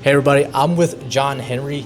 Hey everybody, I'm with John Henry,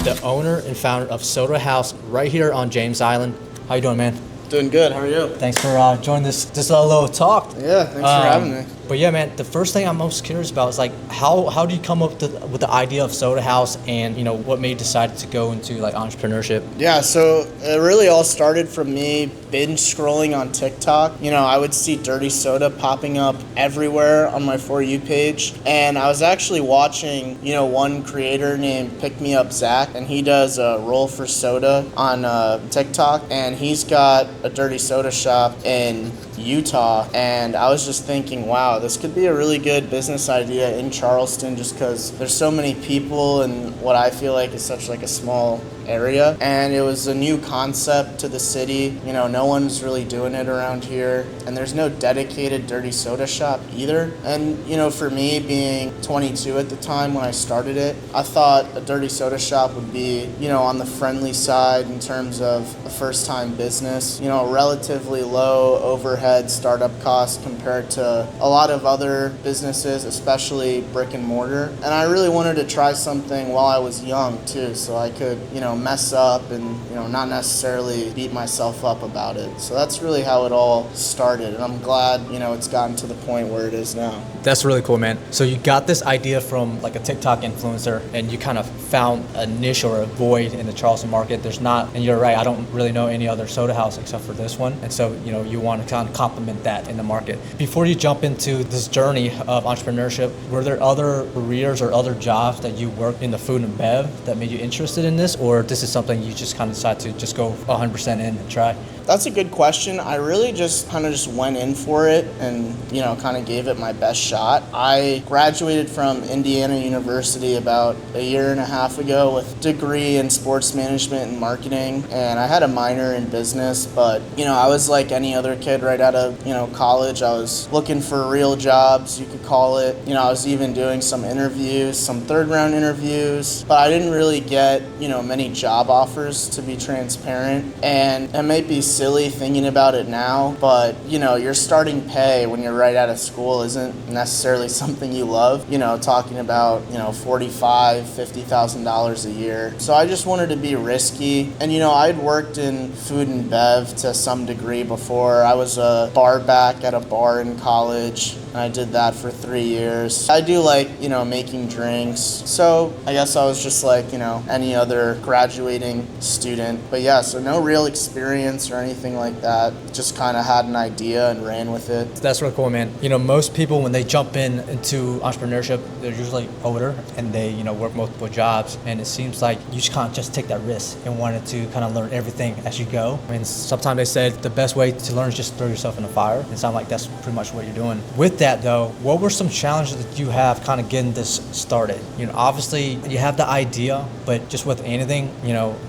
the owner and founder of Soda House right here on James Island. How you doing, man? Doing good. How are you? Thanks for joining this little talk. Yeah, thanks for having me. But yeah, man, the first thing I'm most curious about is like how do you come up with the idea of Soda House, and what made you decide to go into like entrepreneurship? Yeah, so it really all started from me binge scrolling on TikTok. I would see dirty soda popping up everywhere on my For You page, and I was actually watching one creator named Pick Me Up Zach, and he does a roll for soda on TikTok, and he's got a dirty soda shop in Utah, and I was just thinking, wow, this could be a really good business idea in Charleston, just because there's so many people in what I feel like is such like a small area, and it was a new concept to the city. No one's really doing it around here, and there's no dedicated dirty soda shop either. And for me, being 22 at the time when I started it, I thought a dirty soda shop would be on the friendly side in terms of a first-time business, relatively low overhead startup costs compared to a lot of other businesses, especially brick and mortar. And I really wanted to try something while I was young too, so I could mess up and not necessarily beat myself up about it. So that's really how it all started, and I'm glad it's gotten to the point where it is now. That's really cool, man. So you got this idea from like a TikTok influencer, and you kind of found a niche or a void in the Charleston market. There's not, and you're right, I don't really know any other soda house except for this one, and so you want to kind of complement that in the market. Before you jump into this journey of entrepreneurship, were there other careers or other jobs that you worked in the food and bev that made you interested in this, or this is something you just kind of decided to just go 100% in and try? That's a good question. I really just went in for it and, kind of gave it my best shot. I graduated from Indiana University about a year and a half ago with a degree in sports management and marketing, and I had a minor in business, but, I was like any other kid right out of, college. I was looking for real jobs, you could call it. I was even doing some interviews, some third-round interviews, but I didn't really get, many job offers, to be transparent, and it might be silly thinking about it now, but your starting pay when you're right out of school isn't necessarily something you love, talking about $45,000-$50,000 a year. So I just wanted to be risky, and I'd worked in food and bev to some degree before. I was a bar back at a bar in college, and I did that for 3 years. I do like making drinks, so I guess I was just like any other graduating student. But yeah, so no real experience or anything like that, just kind of had an idea and ran with it. That's really cool, man. Most people, when they jump into entrepreneurship, they're usually older and they work multiple jobs, and it seems like you just can't just take that risk and wanted to kind of learn everything as you go. I mean, sometimes they said the best way to learn is just throw yourself in the fire. It sounds like that's pretty much what you're doing. With that though, what were some challenges that you have kind of getting this started? Obviously you have the idea, but just with anything,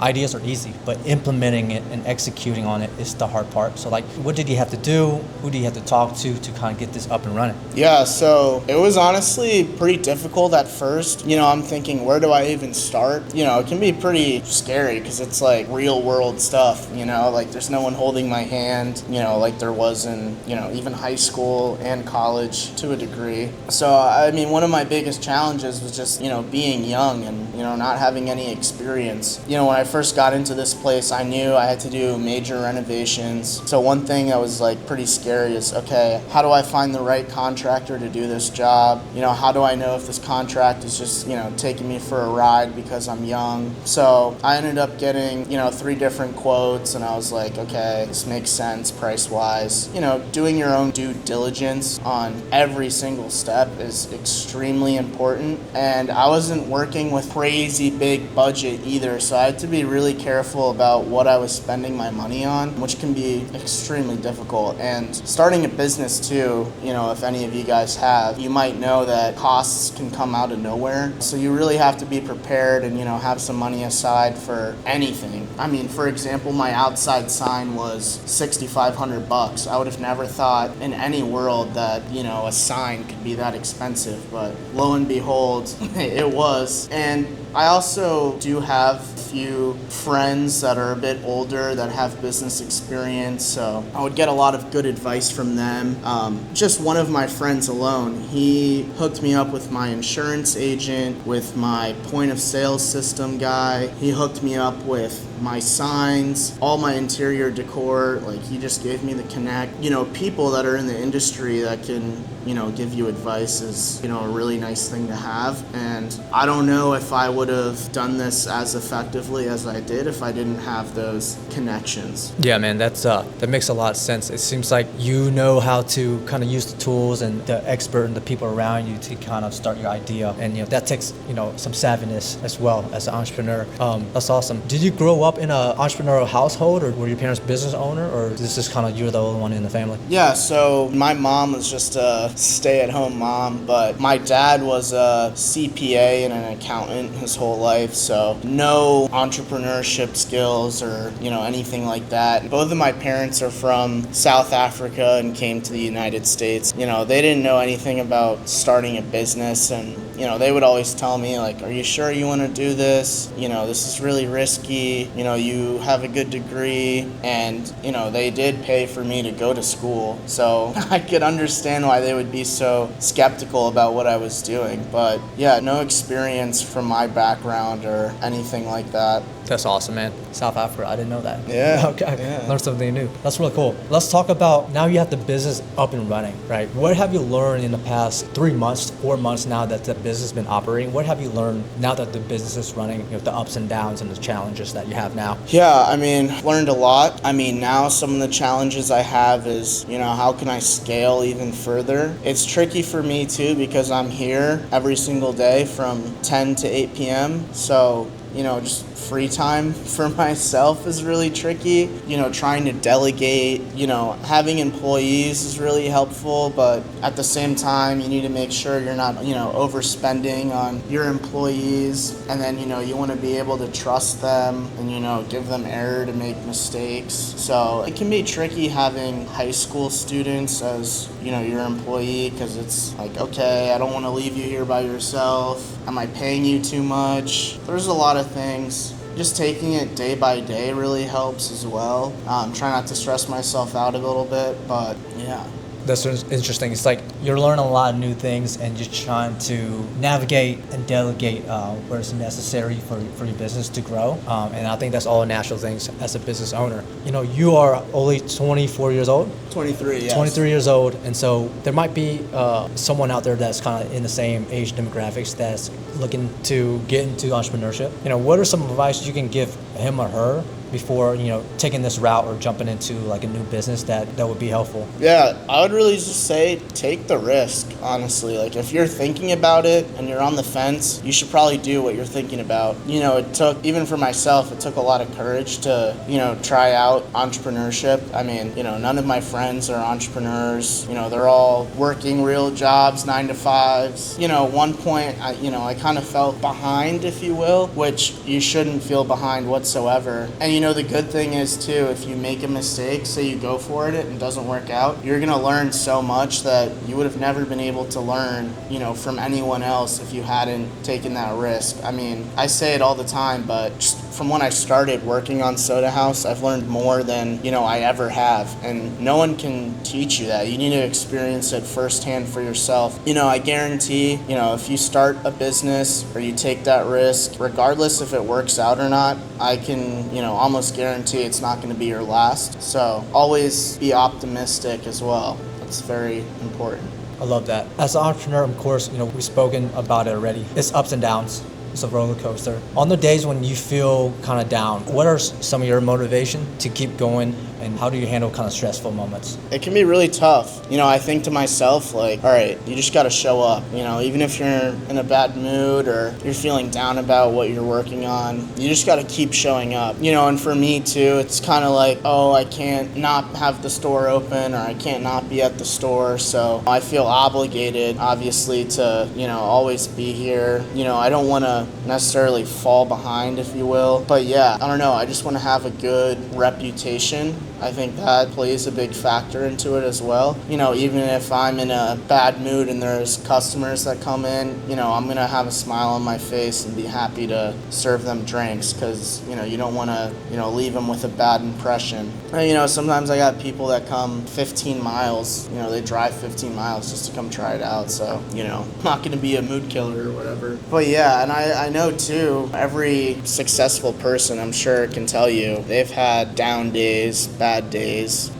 ideas are easy, but implementing it and executing on it is the hard part. So like, what did you have to do? Who do you have to talk to kind of get this up and running? Yeah, so it was honestly pretty difficult at first. I'm thinking, where do I even start? It can be pretty scary because it's like real world stuff, like there's no one holding my hand, like there was in, even high school and college to a degree. So, I mean, one of my biggest challenges was just, being young and, not having any experience. When I first got into this place, I knew I had to do major renovations. So one thing that was like pretty scary is, okay, how do I find the right contractor to do this job? How do I know if this contract is just, taking me for a ride because I'm young? So I ended up getting, 3 different quotes, and I was like, okay, this makes sense price-wise. Doing your own due diligence on every single step is extremely important, and I wasn't working with crazy big budget either, so I had to be really careful about what I was spending my money on, which can be extremely difficult. And starting a business too, if any of you guys have, you might know that costs can come out of nowhere, so you really have to be prepared and have some money aside for anything. I mean, for example, my outside sign was $6,500. I would have never thought in any world that a sign could be that expensive, but lo and behold, it was. And I also do have a few friends that are a bit older that have business experience, so I would get a lot of good advice from them. Just one of my friends alone, he hooked me up with my insurance agent, with my point of sale system guy. He hooked me up with my signs, all my interior decor. Like, he just gave me the connect. People that are in the industry that can, give you advice is, a really nice thing to have. And I don't know if I would have done this as effectively as I did if I didn't have those connections. Yeah, man, that makes a lot of sense. It seems like you know how to kind of use the tools and the expert and the people around you to kind of start your idea. And, that takes, some savviness as well as an entrepreneur. That's awesome. Did you grow up in an entrepreneurial household, or were your parents business owner, or this is kind of you're the only one in the family? Yeah, so my mom was just a stay-at-home mom, but my dad was a CPA and an accountant his whole life, so no entrepreneurship skills or, anything like that. Both of my parents are from South Africa and came to the United States. They didn't know anything about starting a business, and, they would always tell me, like, are you sure you want to do this? This is really risky. You have a good degree, and, they did pay for me to go to school, so I could understand why they would be so skeptical about what I was doing. But yeah, no experience from my background or anything like that. That's awesome, man. South Africa, I didn't know that. Yeah. Okay. Yeah. Learned something new. That's really cool. Let's talk about, now you have the business up and running, right? What have you learned in the past 3 months, 4 months now that the business has been operating? What have you learned now that the business is running, the ups and downs and the challenges that you have now? Yeah, learned a lot. Now some of the challenges I have is, how can I scale even further? It's tricky for me too because I'm here every single day from 10 to 8 p.m. So, just free time for myself is really tricky. Trying to delegate, having employees is really helpful, but at the same time, you need to make sure you're not, overspending on your employees. And then, you want to be able to trust them and, give them air to make mistakes. So it can be tricky having high school students as, your employee, because it's like, okay, I don't want to leave you here by yourself. Am I paying you too much? There's a lot of things. Just taking it day by day really helps as well. Try not to stress myself out a little bit, but yeah. That's interesting. It's like you're learning a lot of new things and you're trying to navigate and delegate where it's necessary for your business to grow. And I think that's all natural things as a business owner. You are only 24 years old? 23, yes. 23 years old. And so there might be someone out there that's kind of in the same age demographics that's looking to get into entrepreneurship. What are some advice you can give him or her before taking this route or jumping into like a new business that would be helpful? Yeah, I would really just say take the risk, honestly. Like, if you're thinking about it and you're on the fence, you should probably do what you're thinking about. It took, even for myself, it took a lot of courage to try out entrepreneurship. None of my friends are entrepreneurs. They're all working real jobs, 9 to 5s. One point I kind of felt behind, if you will, which you shouldn't feel behind whatsoever. And the good thing is too, if you make a mistake, say you go for it and it doesn't work out, you're gonna learn so much that you would have never been able to learn, from anyone else if you hadn't taken that risk. I say it all the time, but just from when I started working on Soda House, I've learned more than, I ever have. And no one can teach you that. You need to experience it firsthand for yourself. I guarantee, if you start a business or you take that risk, regardless if it works out or not, I can, almost guarantee it's not going to be your last. So always be optimistic as well. That's very important. I love that. As an entrepreneur, of course, we've spoken about it already. It's ups and downs. It's a roller coaster. On the days when you feel kind of down, what are some of your motivation to keep going, and how do you handle kind of stressful moments? It can be really tough. I think to myself, like, all right, you just got to show up. Even if you're in a bad mood or you're feeling down about what you're working on, you just got to keep showing up. And for me too, it's kind of like, oh, I can't not have the store open, or I can't not be at the store. So I feel obligated, obviously, to, always be here. I don't want to necessarily fall behind, if you will. But yeah, I don't know. I just want to have a good reputation I think that plays a big factor into it as well. Even if I'm in a bad mood and there's customers that come in, I'm going to have a smile on my face and be happy to serve them drinks because, you don't want to, leave them with a bad impression. And, sometimes I got people that come 15 miles, they drive 15 miles just to come try it out. So, I'm not going to be a mood killer or whatever. But yeah, and I know too, every successful person I'm sure can tell you they've had down days, bad days,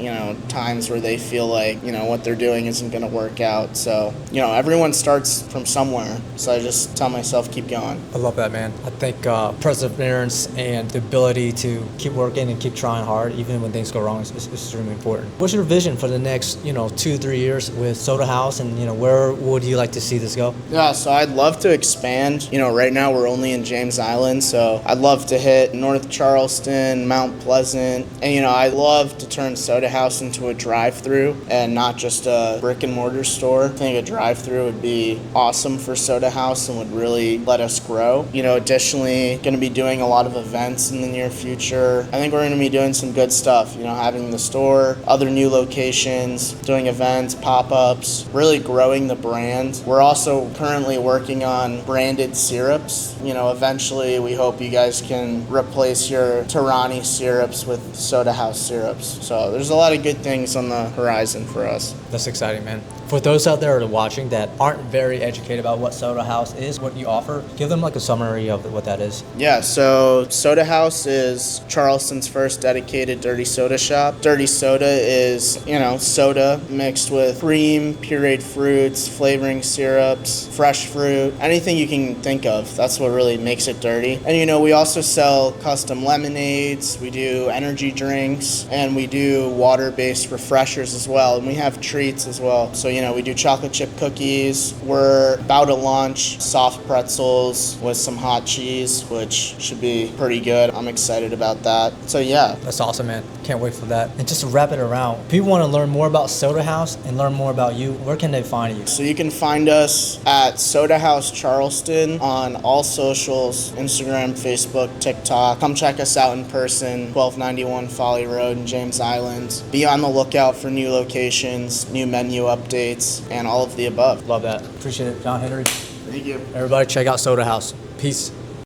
times where they feel like, what they're doing isn't going to work out. So, everyone starts from somewhere. So I just tell myself, keep going. I love that, man. I think perseverance and the ability to keep working and keep trying hard, even when things go wrong, is extremely important. What's your vision for the next, 2-3 years with Soda House, and, where would you like to see this go? Yeah, so I'd love to expand. Right now we're only in James Island, so I'd love to hit North Charleston, Mount Pleasant, and, I'd love to turn Soda House into a drive-through and not just a brick and mortar store. I think a drive-through would be awesome for Soda House and would really let us grow. Additionally, going to be doing a lot of events in the near future. I think we're going to be doing some good stuff, having the store, other new locations, doing events, pop-ups, really growing the brand. We're also currently working on branded syrups. Eventually we hope you guys can replace your Tarani syrups with Soda House syrups. So there's a lot of good things on the horizon for us. That's exciting, man. For those out there watching that aren't very educated about what Soda House is, what you offer, give them like a summary of what that is. Yeah, so Soda House is Charleston's first dedicated dirty soda shop. Dirty soda is, soda mixed with cream, pureed fruits, flavoring syrups, fresh fruit, anything you can think of. That's what really makes it dirty. And, we also sell custom lemonades, we do energy drinks, and we do water-based refreshers as well. And we have treats as well. So, we do chocolate chip cookies. We're about to launch soft pretzels with some hot cheese, which should be pretty good. I'm excited about that. So, yeah. That's awesome, man. Can't wait for that. And just to wrap it around, if people want to learn more about Soda House and learn more about you, where can they find you? So you can find us at Soda House Charleston on all socials, Instagram, Facebook, TikTok. Come check us out in person, 1291 Folly Road in James Island. Be on the lookout for new locations, new menu updates, and all of the above. Love that. Appreciate it, John Henry. Thank you. Everybody check out Soda House. Peace.